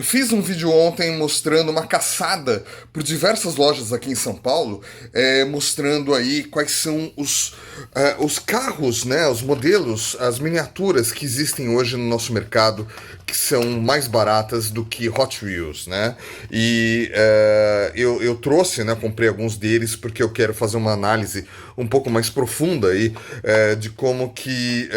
Eu fiz um vídeo ontem mostrando uma caçada por diversas lojas aqui em São Paulo, mostrando aí quais são os carros, né, os modelos, as miniaturas que existem hoje no nosso mercado, que são mais baratas do que Hot Wheels, né? E eu trouxe, né, comprei alguns deles porque eu quero fazer uma análise um pouco mais profunda aí de como que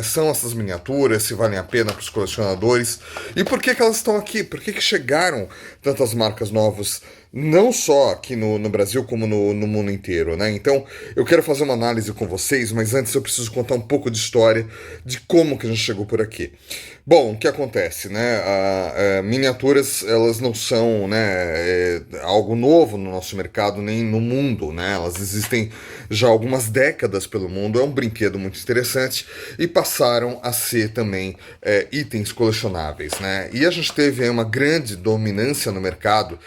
são essas miniaturas, se valem a pena para os colecionadores e por que elas estão aqui, por que chegaram tantas marcas novas, não só aqui no Brasil, como no mundo inteiro, né? Então, eu quero fazer uma análise com vocês, mas antes eu preciso contar um pouco de história de como que a gente chegou por aqui. Bom, o que acontece, né? Miniaturas, elas não são, né, algo novo no nosso mercado, nem no mundo, né? Elas existem já há algumas décadas pelo mundo, é um brinquedo muito interessante e passaram a ser também itens colecionáveis, né? E a gente teve aí uma grande dominância no mercado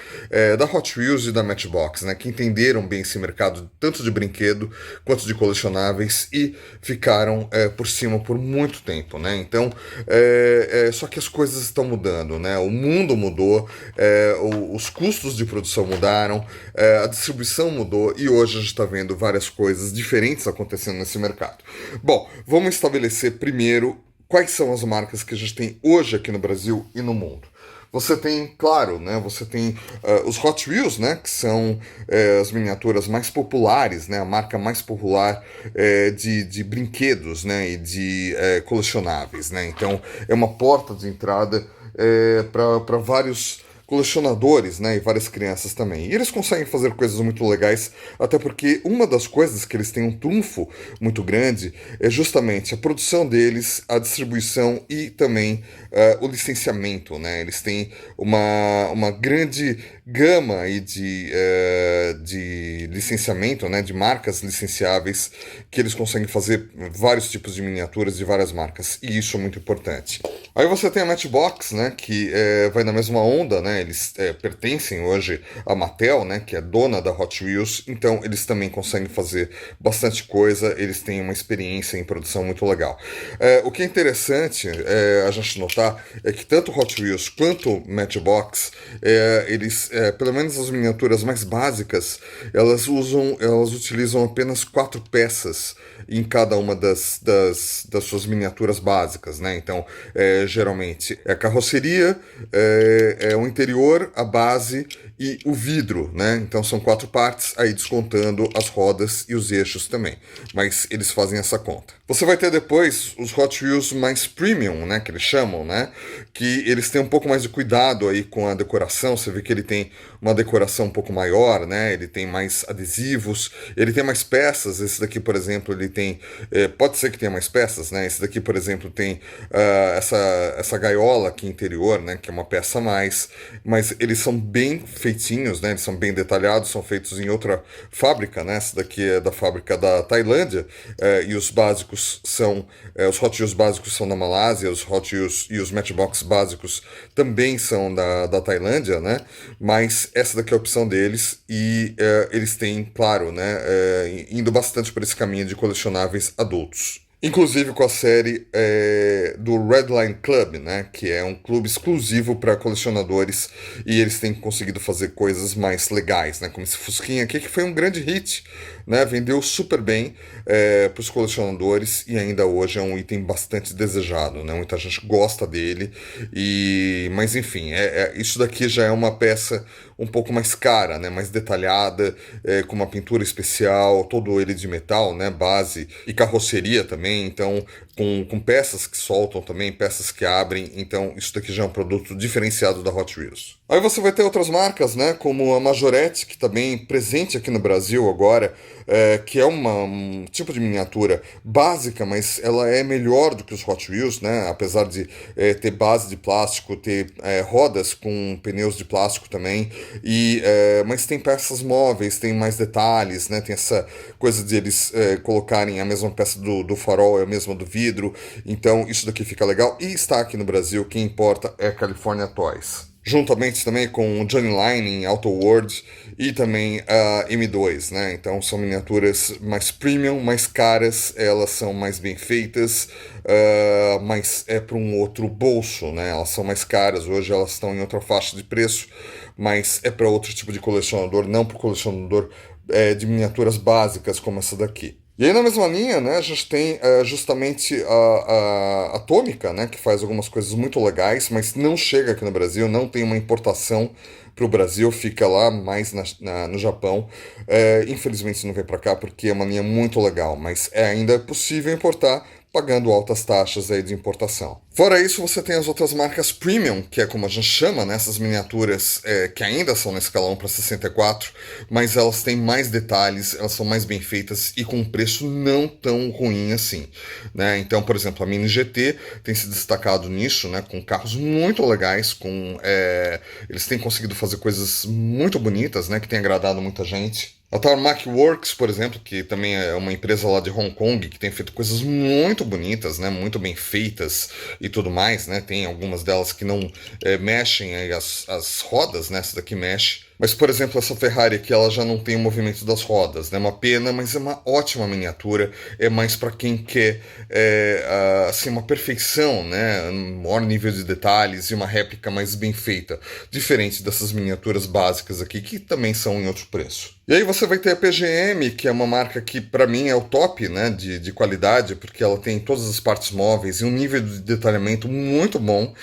da Hot Wheels e da Matchbox, né? Que entenderam bem esse mercado, tanto de brinquedo quanto de colecionáveis e ficaram por cima por muito tempo, né? Então, só que as coisas estão mudando, né? O mundo mudou, os custos de produção mudaram, a distribuição mudou e hoje a gente está vendo várias coisas diferentes acontecendo nesse mercado. Bom, vamos estabelecer primeiro quais são as marcas que a gente tem hoje aqui no Brasil e no mundo. Você tem, claro, né, você tem os Hot Wheels, né, que são as miniaturas mais populares, né, a marca mais popular de brinquedos, né, e de colecionáveis, né. Então, é uma porta de entrada para vários colecionadores, né, e várias crianças também. E eles conseguem fazer coisas muito legais, até porque uma das coisas que eles têm um trunfo muito grande é justamente a produção deles, a distribuição e também o licenciamento, né? Eles têm uma grande gama aí de licenciamento, né, de marcas licenciáveis, que eles conseguem fazer vários tipos de miniaturas de várias marcas, e isso é muito importante. Aí você tem a Matchbox, né, que vai na mesma onda, né, eles pertencem hoje à Mattel, né, que é dona da Hot Wheels, então eles também conseguem fazer bastante coisa, eles têm uma experiência em produção muito legal. O que é interessante a gente notar é que tanto Hot Wheels quanto Matchbox, eles, pelo menos as miniaturas mais básicas, elas utilizam apenas 4 peças em cada uma das suas miniaturas básicas, né? Então, geralmente é a carroceria, o interior, a base e o vidro, né? Então são 4 partes, aí descontando as rodas e os eixos também. Mas eles fazem essa conta. Você vai ter depois os Hot Wheels mais premium, né? Que eles chamam, né? Que eles têm um pouco mais de cuidado aí com a decoração. Você vê que ele tem uma decoração um pouco maior, né? Ele tem mais adesivos, ele tem mais peças. Esse daqui, por exemplo, ele tem... pode ser que tenha mais peças, né? Esse daqui, por exemplo, tem essa gaiola aqui interior, né? Que é uma peça a mais. Mas eles são bem feitinhos, né? Eles são bem detalhados, são feitos em outra fábrica, né? Essa daqui é da fábrica da Tailândia, e os básicos são... os Hot Wheels básicos são da Malásia, os Hot Wheels e os Matchbox básicos também são da Tailândia, né? Mas essa daqui é a opção deles e eles têm, claro, né, indo bastante por esse caminho de colecionáveis adultos. Inclusive com a série do Redline Club, né, que é um clube exclusivo para colecionadores e eles têm conseguido fazer coisas mais legais, né, como esse Fusquinha aqui, que foi um grande hit, né, vendeu super bem para os colecionadores e ainda hoje é um item bastante desejado, né, muita gente gosta dele, mas enfim, isso daqui já é uma peça um pouco mais cara, né, mais detalhada, com uma pintura especial, todo ele de metal, né, base e carroceria também, então com peças que soltam também, peças que abrem, então isso daqui já é um produto diferenciado da Hot Wheels. Aí você vai ter outras marcas, né, como a Majorette, que está bem presente aqui no Brasil agora, que é um tipo de miniatura básica, mas ela é melhor do que os Hot Wheels, né, apesar de ter base de plástico, ter rodas com pneus de plástico também, mas tem peças móveis, tem mais detalhes, né, tem essa coisa de eles colocarem a mesma peça do farol, é a mesma do vidro, então isso daqui fica legal, e está aqui no Brasil, quem importa é a California Toys. juntamente também com o Johnny Line em Auto World e também a M2, né? Então são miniaturas mais premium, mais caras, elas são mais bem feitas, mas é para um outro bolso, né? Elas são mais caras, hoje elas estão em outra faixa de preço, mas é para outro tipo de colecionador, não para o colecionador de miniaturas básicas como essa daqui. E aí na mesma linha, né, a gente tem justamente a Atômica, né, que faz algumas coisas muito legais, mas não chega aqui no Brasil, não tem uma importação para o Brasil, fica lá mais no Japão. Infelizmente não vem para cá porque é uma linha muito legal, mas ainda é possível importar pagando altas taxas aí de importação. Fora isso, você tem as outras marcas premium, que é como a gente chama, né, essas miniaturas que ainda são na escala 1 para 64, mas elas têm mais detalhes, elas são mais bem feitas e com um preço não tão ruim assim, né? Então, por exemplo, a Mini GT tem se destacado nisso, né, com carros muito legais, eles têm conseguido fazer coisas muito bonitas, né, que tem agradado muita gente. A Tarmac Works, por exemplo, que também é uma empresa lá de Hong Kong, que tem feito coisas muito bonitas, né, muito bem feitas e tudo mais, né, tem algumas delas que não mexem aí as rodas, né, essa daqui mexe. Mas, por exemplo, essa Ferrari aqui, ela já não tem o movimento das rodas, né? Uma pena, mas é uma ótima miniatura. É mais para quem quer assim, uma perfeição, né? Um maior nível de detalhes e uma réplica mais bem feita. Diferente dessas miniaturas básicas aqui, que também são em outro preço. E aí você vai ter a PGM, que é uma marca que para mim é o top, né, de qualidade, porque ela tem todas as partes móveis e um nível de detalhamento muito bom,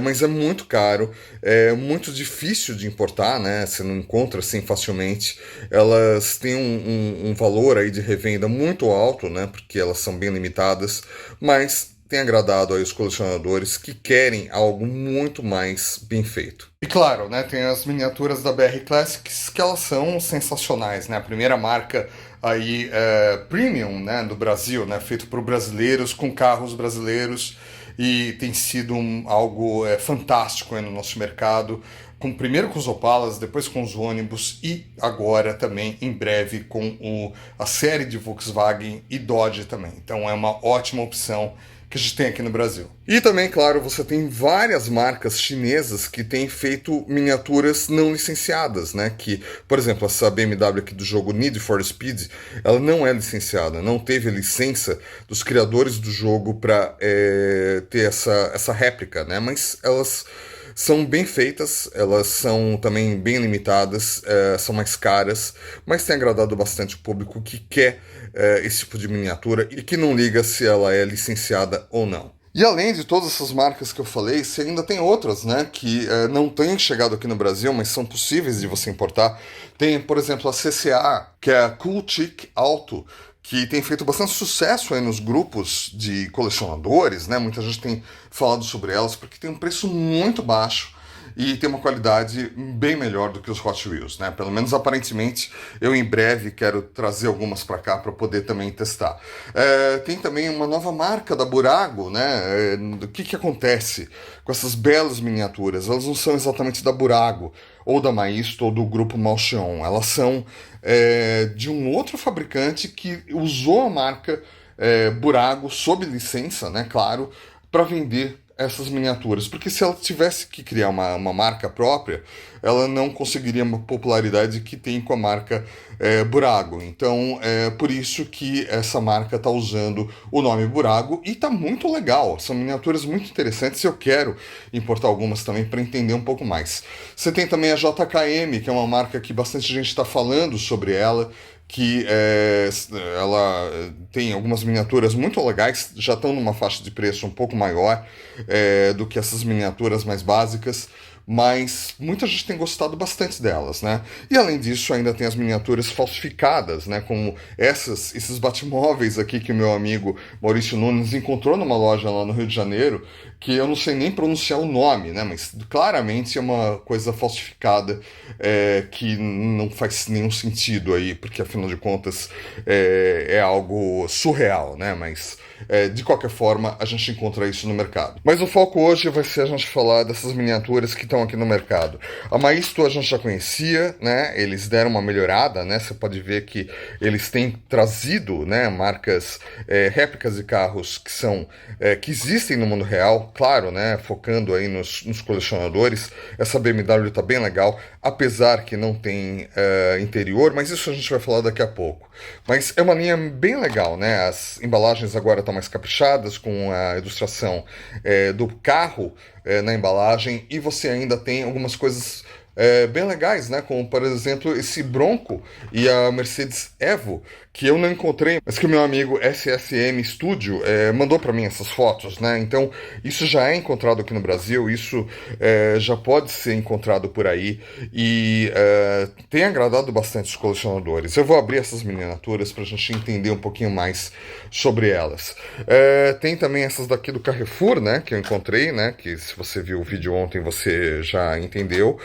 mas é muito caro, é muito difícil de importar, né, você não encontra assim facilmente. Elas têm um valor aí de revenda muito alto, né, porque elas são bem limitadas, mas tem agradado aí os colecionadores que querem algo muito mais bem feito. E claro, né, tem as miniaturas da BR Classics que elas são sensacionais, né? A primeira marca aí premium, né, do Brasil, né, feito por brasileiros com carros brasileiros e tem sido algo fantástico aí no nosso mercado. Primeiro com os Opalas, depois com os ônibus e agora também em breve com a série de Volkswagen e Dodge também. Então é uma ótima opção que a gente tem aqui no Brasil. E também, claro, você tem várias marcas chinesas que têm feito miniaturas não licenciadas, né? Que, por exemplo, essa BMW aqui do jogo Need for Speed, ela não é licenciada, não teve a licença dos criadores do jogo para ter essa réplica, né? Mas elas são bem feitas, elas são também bem limitadas, são mais caras, mas tem agradado bastante o público que quer esse tipo de miniatura e que não liga se ela é licenciada ou não. E além de todas essas marcas que eu falei, você ainda tem outras, né, que não têm chegado aqui no Brasil, mas são possíveis de você importar. Tem, por exemplo, a CCA, que é a Cool Chic Auto, que tem feito bastante sucesso aí nos grupos de colecionadores, né? Muita gente tem falado sobre elas porque tem um preço muito baixo e tem uma qualidade bem melhor do que os Hot Wheels, né? Pelo menos aparentemente eu em breve quero trazer algumas para cá para poder também testar. Tem também uma nova marca da Burago, né? O que acontece com essas belas miniaturas? Elas não são exatamente da Burago ou da Maisto ou do grupo Malcheon. Elas são de um outro fabricante que usou a marca Burago sob licença, né? Claro, para vender essas miniaturas, porque se ela tivesse que criar uma marca própria, ela não conseguiria uma popularidade que tem com a marca Burago. Então, é por isso que essa marca está usando o nome Burago e está muito legal. São miniaturas muito interessantes e eu quero importar algumas também para entender um pouco mais. Você tem também a JKM, que é uma marca que bastante gente está falando sobre ela, que ela tem algumas miniaturas muito legais, já estão numa faixa de preço um pouco maior do que essas miniaturas mais básicas, mas muita gente tem gostado bastante delas, né? E além disso, ainda tem as miniaturas falsificadas, né? Como esses Batmóveis aqui que o meu amigo Maurício Nunes encontrou numa loja lá no Rio de Janeiro, que eu não sei nem pronunciar o nome, né? Mas claramente é uma coisa falsificada que não faz nenhum sentido aí, porque afinal de contas é algo surreal, né? Mas de qualquer forma, a gente encontra isso no mercado. Mas o foco hoje vai ser a gente falar dessas miniaturas que estão aqui no mercado. A Maisto a gente já conhecia, né? Eles deram uma melhorada, né? Você pode ver que eles têm trazido, né, marcas, réplicas de carros que são que existem no mundo real, claro, né? Focando aí nos colecionadores. Essa BMW está bem legal, apesar que não tem interior, mas isso a gente vai falar daqui a pouco. Mas é uma linha bem legal, né? As embalagens agora estão mais caprichadas, com a ilustração do carro na embalagem, e você ainda tem algumas coisas bem legais, né? Como, por exemplo, esse Bronco e a Mercedes Evo, que eu não encontrei, mas que o meu amigo SSM Studio mandou para mim essas fotos, né? Então, isso já é encontrado aqui no Brasil, isso já pode ser encontrado por aí e tem agradado bastante os colecionadores. Eu vou abrir essas miniaturas para a gente entender um pouquinho mais sobre elas. Tem também essas daqui do Carrefour, né? Que eu encontrei, né? Que se você viu o vídeo ontem, você já entendeu.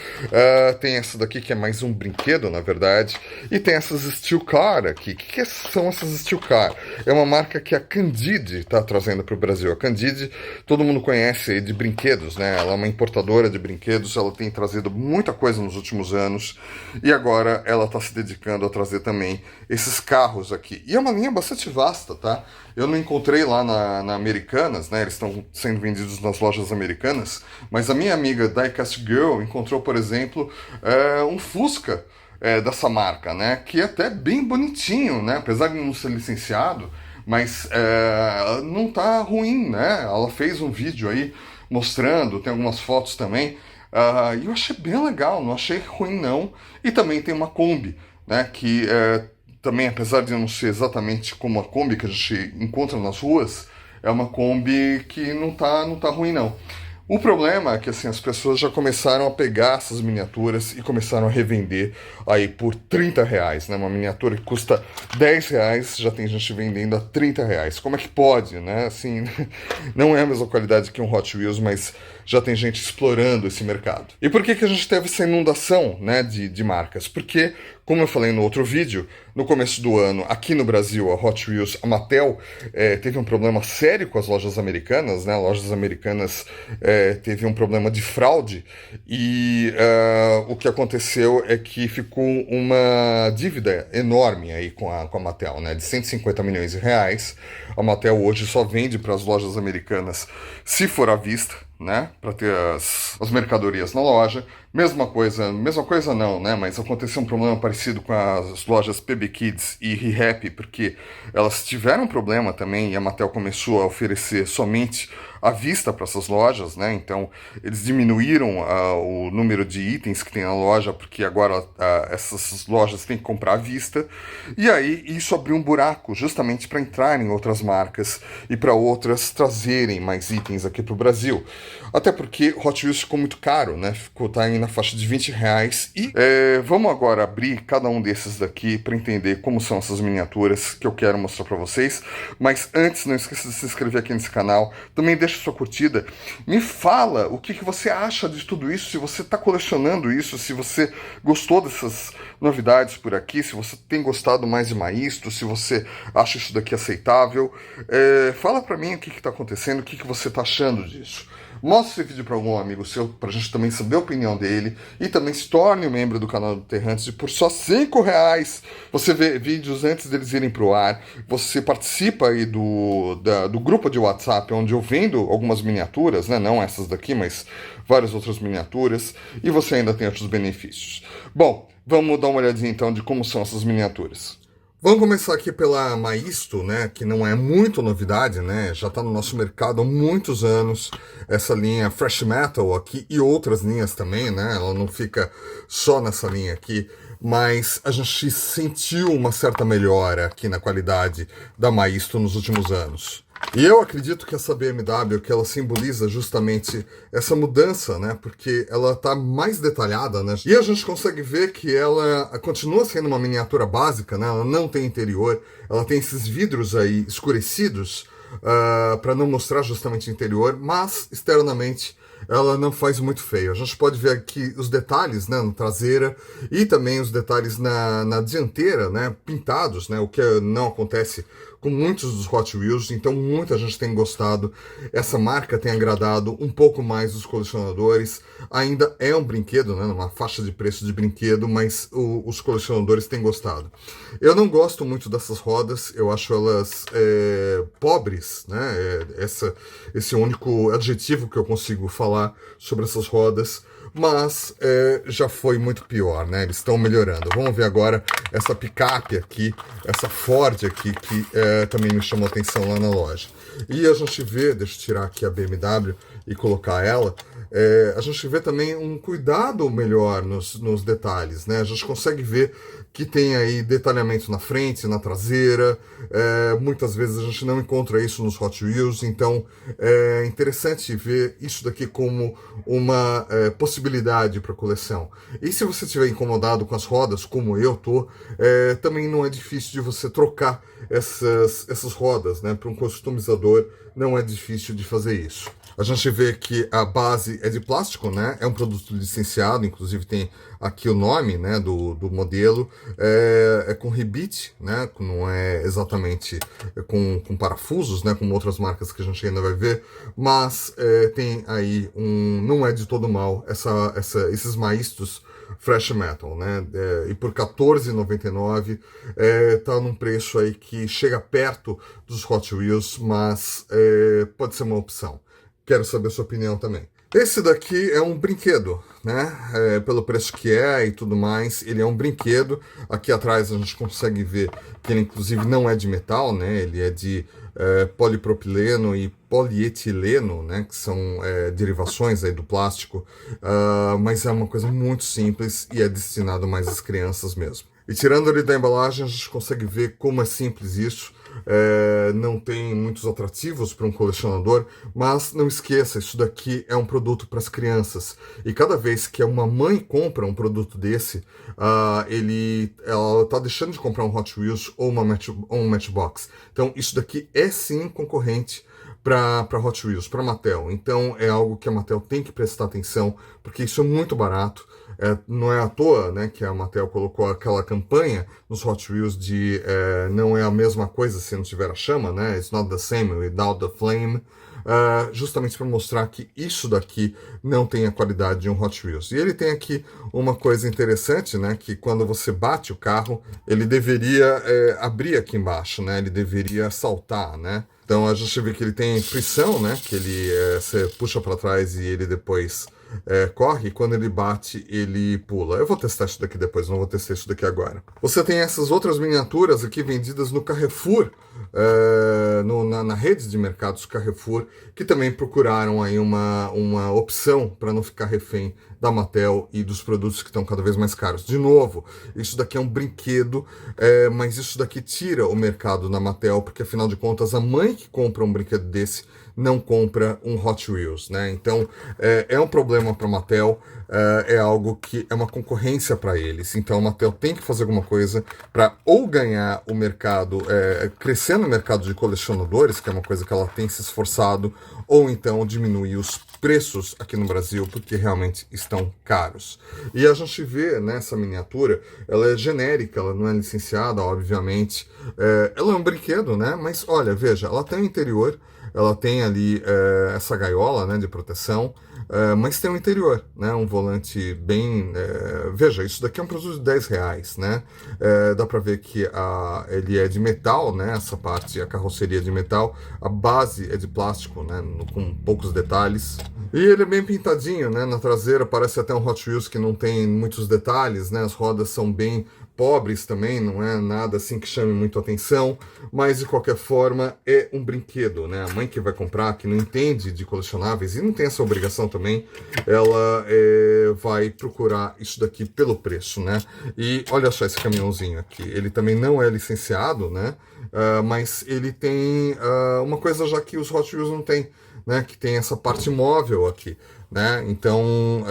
Tem essa daqui que é mais um brinquedo, na verdade. E tem essas Steel Car aqui. O que são essas Steel Car? É uma marca que a Candide está trazendo para o Brasil. A Candide, todo mundo conhece aí de brinquedos, né? Ela é uma importadora de brinquedos, ela tem trazido muita coisa nos últimos anos. E agora ela está se dedicando a trazer também esses carros aqui. E é uma linha bastante vasta, tá? Eu não encontrei lá na Americanas, né? Eles estão sendo vendidos nas lojas americanas. Mas a minha amiga Diecast Girl encontrou, por exemplo, um Fusca dessa marca, né? Que é até bem bonitinho, né? Apesar de não ser licenciado, mas não tá ruim, né? Ela fez um vídeo aí mostrando, tem algumas fotos também. E eu achei bem legal, não achei ruim não. E também tem uma Kombi, né? Que também, apesar de não ser exatamente como a Kombi que a gente encontra nas ruas, é uma Kombi que não tá ruim não. O problema é que assim, as pessoas já começaram a pegar essas miniaturas e começaram a revender aí por R$30, né? Uma miniatura que custa R$10, já tem gente vendendo a R$30. Como é que pode, né? Assim, não é a mesma qualidade que um Hot Wheels, mas já tem gente explorando esse mercado. E por que a gente teve essa inundação, né, de marcas? Porque, como eu falei no outro vídeo, no começo do ano, aqui no Brasil, a Hot Wheels, a Mattel, teve um problema sério com as lojas americanas, né? Lojas americanas teve um problema de fraude e o que aconteceu é que ficou uma dívida enorme aí com a Mattel, né? De 150 milhões de reais. A Mattel hoje só vende para as lojas americanas se for à vista, né, para ter as mercadorias na loja. Mesma coisa não, né, mas aconteceu um problema parecido com as lojas PB Kids e ReHap, porque elas tiveram um problema também e a Mattel começou a oferecer somente à vista para essas lojas, né, então eles diminuíram o número de itens que tem na loja, porque agora essas lojas têm que comprar à vista, e aí isso abriu um buraco justamente para entrarem outras marcas e para outras trazerem mais itens aqui para o Brasil. Até porque Hot Wheels ficou muito caro, né? Tá aí na faixa de R$20. E vamos agora abrir cada um desses daqui para entender como são essas miniaturas que eu quero mostrar para vocês. Mas antes, não esqueça de se inscrever aqui nesse canal. Também deixa sua curtida. Me fala o que você acha de tudo isso, se você está colecionando isso, se você gostou dessas novidades por aqui, se você tem gostado mais de Maisto, se você acha isso daqui aceitável. Fala para mim o que está acontecendo, o que você está achando disso. Mostre esse vídeo para algum amigo seu, para a gente também saber a opinião dele. E também se torne um membro do canal do Terrantes por só R$5. Você vê vídeos antes deles irem para o ar. Você participa aí do grupo de WhatsApp, onde eu vendo algumas miniaturas, né? Não essas daqui, mas várias outras miniaturas. E você ainda tem outros benefícios. Bom, vamos dar uma olhadinha então de como são essas miniaturas. Vamos começar aqui pela Maisto, né, que não é muito novidade, né, já está no nosso mercado há muitos anos, essa linha Fresh Metal aqui e outras linhas também, né, ela não fica só nessa linha aqui, mas a gente sentiu uma certa melhora aqui na qualidade da Maisto nos últimos anos. E eu acredito que essa BMW, que ela simboliza justamente essa mudança, né? Porque ela está mais detalhada, né? E a gente consegue ver que ela continua sendo uma miniatura básica, né? Ela não tem interior, ela tem esses vidros aí escurecidos para não mostrar justamente o interior, mas externamente ela não faz muito feio. A gente pode ver aqui os detalhes, né, na traseira e também os detalhes na dianteira, né, pintados, né, o que não acontece com muitos dos Hot Wheels, então muita gente tem gostado. Essa marca tem agradado um pouco mais os colecionadores. Ainda é um brinquedo, né, numa faixa de preço de brinquedo, mas os colecionadores têm gostado. Eu não gosto muito dessas rodas, eu acho elas pobres, né? Esse é o único adjetivo que eu consigo falar sobre essas rodas. Mas já foi muito pior, né? Eles estão melhorando. Vamos ver agora essa picape aqui, essa Ford aqui, que também me chamou a atenção lá na loja. E a gente vê, deixa eu tirar aqui a BMW e colocar ela, a gente vê também um cuidado melhor nos detalhes, né? A gente consegue ver que tem aí detalhamento na frente, na traseira. Muitas vezes a gente não encontra isso nos Hot Wheels, então é interessante ver isso daqui como uma possibilidade para coleção. E se você estiver incomodado com as rodas, como eu tô, também não é difícil de você trocar essas rodas, né? Para um customizador não é difícil de fazer isso. A gente vê que a base é de plástico, né? É um produto licenciado, inclusive tem aqui o nome, né, do modelo. É com rebite, né? Não é exatamente com parafusos, né? Como outras marcas que a gente ainda vai ver. Mas tem aí não é de todo mal esses maístos Fresh Metal, né? E por R$14,99 tá num preço aí que chega perto dos Hot Wheels, mas pode ser uma opção. Quero saber a sua opinião também. Esse daqui é um brinquedo, né? Pelo preço que é e tudo mais, ele é um brinquedo. Aqui atrás a gente consegue ver que ele inclusive não é de metal, né? Ele é de polipropileno e polietileno, né? Que são derivações aí do plástico, mas é uma coisa muito simples e é destinado mais às crianças mesmo. E tirando ele da embalagem, a gente consegue ver como é simples isso. Não tem muitos atrativos para um colecionador, mas não esqueça, isso daqui é um produto para as crianças. E cada vez que uma mãe compra um produto desse, ela está deixando de comprar um Hot Wheels ou um Matchbox. Então isso daqui é sim concorrente para Hot Wheels, para Mattel. Então é algo que a Mattel tem que prestar atenção, porque isso é muito barato. Não é à toa, né, que a Mattel colocou aquela campanha nos Hot Wheels de não é a mesma coisa se não tiver a chama, né? It's not the same without the flame. Justamente para mostrar que isso daqui não tem a qualidade de um Hot Wheels. E ele tem aqui uma coisa interessante, né? Que quando você bate o carro, ele deveria abrir aqui embaixo, né? Ele deveria saltar, né? Então a gente vê que ele tem frição, né? Que ele você puxa para trás e ele depois corre, e quando ele bate, ele pula. Eu vou testar isso daqui depois, não vou testar isso daqui agora. Você tem essas outras miniaturas aqui vendidas no Carrefour, na rede de mercados Carrefour, que também procuraram aí uma opção para não ficar refém da Mattel e dos produtos que estão cada vez mais caros. De novo, isso daqui é um brinquedo, mas isso daqui tira o mercado da Mattel, porque afinal de contas, a mãe que compra um brinquedo desse não compra um Hot Wheels, né? Então é um problema para a Mattel, é algo que é uma concorrência para eles. Então a Mattel tem que fazer alguma coisa para ou ganhar o mercado, crescer no mercado de colecionadores, que é uma coisa que ela tem se esforçado, ou então diminuir os preços aqui no Brasil, porque realmente estão caros. E a gente vê nessa miniatura, ela é genérica, ela não é licenciada, obviamente. Ela é um brinquedo, né? Mas olha, veja, ela tem o interior, ela tem ali essa gaiola, né, de proteção, mas tem o interior, né, um volante bem... veja, isso daqui é um produto de R$10, né? Dá para ver que ele é de metal, né, essa parte, a carroceria é de metal, a base é de plástico, né, com poucos detalhes. E ele é bem pintadinho, né, na traseira parece até um Hot Wheels que não tem muitos detalhes, né, as rodas são bem pobres também, não é nada assim que chame muito atenção, mas de qualquer forma é um brinquedo, né? A mãe que vai comprar, que não entende de colecionáveis e não tem essa obrigação também, ela vai procurar isso daqui pelo preço, né? E olha só esse caminhãozinho aqui, ele também não é licenciado, né? Mas ele tem uma coisa já que os Hot Wheels não tem, né? Que tem essa parte móvel aqui, né? Então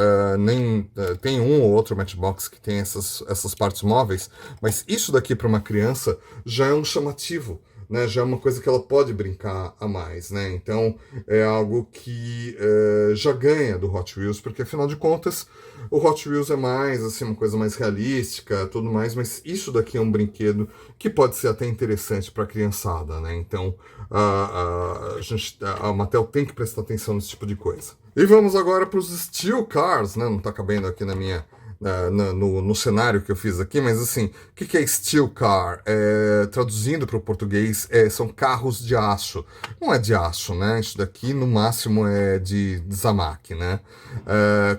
tem um ou outro Matchbox que tem essas partes móveis, mas isso daqui para uma criança já é um chamativo, né, já é uma coisa que ela pode brincar a mais, né? Então é algo que já ganha do Hot Wheels, porque afinal de contas o Hot Wheels é mais assim uma coisa mais realística, tudo mais, mas isso daqui é um brinquedo que pode ser até interessante para a criançada, né? Então a Mattel tem que prestar atenção nesse tipo de coisa. E vamos agora para os Steel Cars, né? Não está cabendo aqui no cenário que eu fiz aqui, mas assim, o que é Steel Car? Traduzindo para o português, são carros de aço. Não é de aço, né? Isso daqui no máximo é de Zamac, né?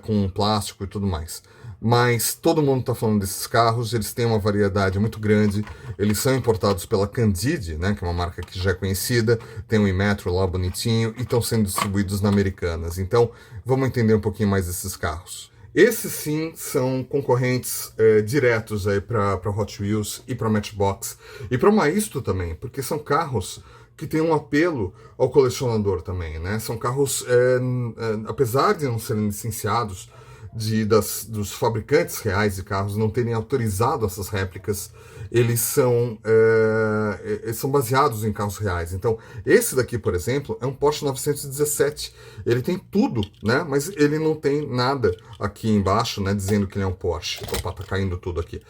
Com plástico e tudo mais. Mas todo mundo está falando desses carros, eles têm uma variedade muito grande, eles são importados pela Candide, né, que é uma marca que já é conhecida, tem um Inmetro lá bonitinho e estão sendo distribuídos na Americanas. Então, vamos entender um pouquinho mais desses carros. Esses sim são concorrentes diretos aí para Hot Wheels e para Matchbox e para Maisto também, porque são carros que têm um apelo ao colecionador também, né? São carros, apesar de não serem licenciados dos fabricantes reais de carros não terem autorizado essas réplicas, eles são baseados em carros reais. Então, esse daqui, por exemplo, é um Porsche 917. Ele tem tudo, né? Mas ele não tem nada aqui embaixo, né? Dizendo que ele é um Porsche. Opa, tá caindo tudo aqui.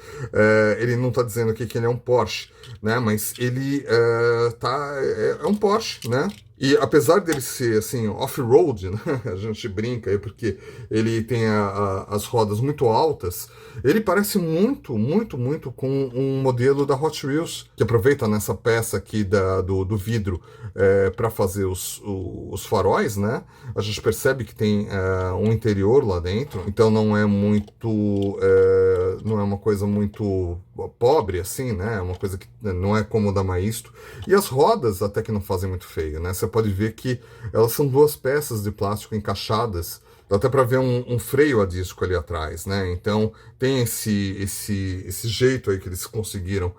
Ele não tá dizendo aqui que ele é um Porsche, né? Mas ele é um Porsche, né? E apesar dele ser assim off-road, né? A gente brinca aí porque ele tem as rodas muito altas, ele parece muito, muito, muito com um modelo da Hot Wheels, que aproveita nessa peça aqui do vidro para fazer os faróis, né? A gente percebe que tem um interior lá dentro, então não é não é uma coisa muito pobre assim, né? É uma coisa que não é como o da Maisto. E as rodas até que não fazem muito feio, né? Você pode ver que elas são duas peças de plástico encaixadas. Dá até para ver um freio a disco ali atrás, né? Então tem esse jeito aí que eles conseguiram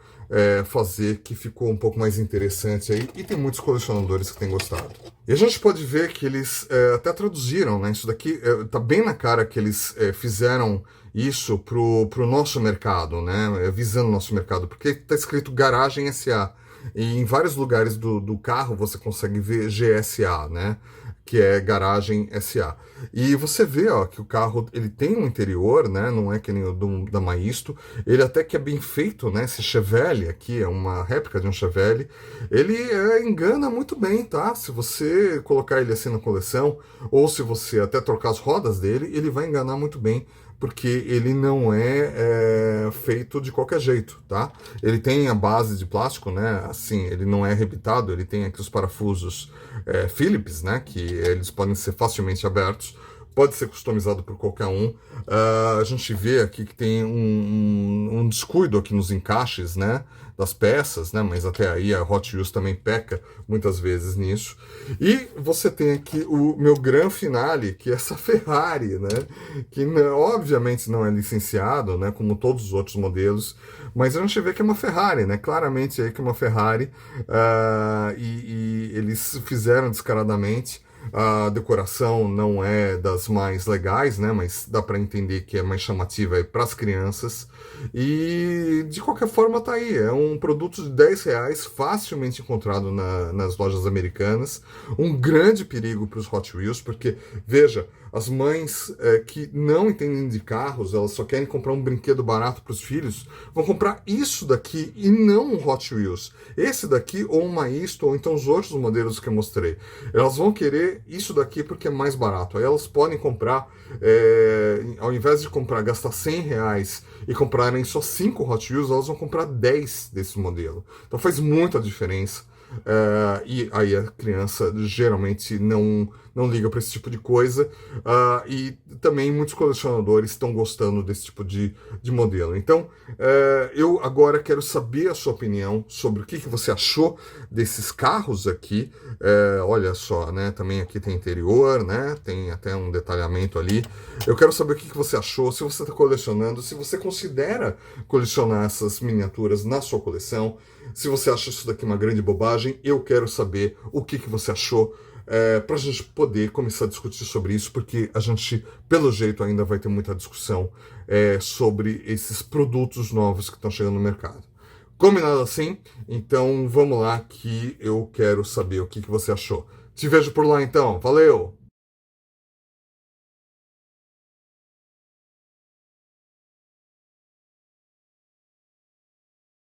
fazer que ficou um pouco mais interessante aí. E tem muitos colecionadores que têm gostado. E a gente pode ver que eles até traduziram, né? Isso daqui tá bem na cara que eles fizeram isso pro nosso mercado, né? Visando o nosso mercado, porque tá escrito Garagem SA. E em vários lugares do carro você consegue ver GSA, né? Que é Garagem SA. E você vê, ó, que o carro ele tem um interior, né? Não é que nem o da Maisto. Ele até que é bem feito, né? Esse Chevelle aqui é uma réplica de um Chevelle. Ele engana muito bem, tá? Se você colocar ele assim na coleção, ou se você até trocar as rodas dele, ele vai enganar muito bem, porque ele não é feito de qualquer jeito, tá? Ele tem a base de plástico, né? Assim, ele não é arrebitado, ele tem aqui os parafusos Phillips, né? Que eles podem ser facilmente abertos, pode ser customizado por qualquer um. A gente vê aqui que tem um descuido aqui nos encaixes, né? Das peças, né? Mas até aí a Hot Wheels também peca muitas vezes nisso. E você tem aqui o meu gran finale, que é essa Ferrari, né? Que obviamente não é licenciado, né? Como todos os outros modelos, mas a gente vê que é uma Ferrari, né? Claramente aí que é uma Ferrari, e eles fizeram descaradamente. A decoração não é das mais legais, né? Mas dá para entender que é mais chamativa para as crianças. E de qualquer forma tá aí. É um produto de R$ 10, facilmente encontrado nas lojas americanas. Um grande perigo para os Hot Wheels, porque, veja, as mães que não entendem de carros, elas só querem comprar um brinquedo barato para os filhos, vão comprar isso daqui e não um Hot Wheels. Esse daqui, ou uma Maisto, ou então os outros modelos que eu mostrei. Elas vão querer isso daqui porque é mais barato. Aí elas podem comprar, ao invés de gastar R$ 100 e comprarem só 5 Hot Wheels, elas vão comprar 10 desse modelo. Então faz muita diferença. E aí a criança geralmente não liga para esse tipo de coisa, e também muitos colecionadores estão gostando desse tipo de modelo. Então eu agora quero saber a sua opinião sobre o que você achou desses carros aqui. Olha só, né? Também aqui tem interior, né? Tem até um detalhamento ali. Eu quero saber o que você achou, se você está colecionando, se você considera colecionar essas miniaturas na sua coleção. Se você acha isso daqui uma grande bobagem, eu quero saber o que você achou, para a gente poder começar a discutir sobre isso, porque a gente, pelo jeito, ainda vai ter muita discussão sobre esses produtos novos que estão chegando no mercado. Combinado assim? Então vamos lá que eu quero saber o que você achou. Te vejo por lá então. Valeu!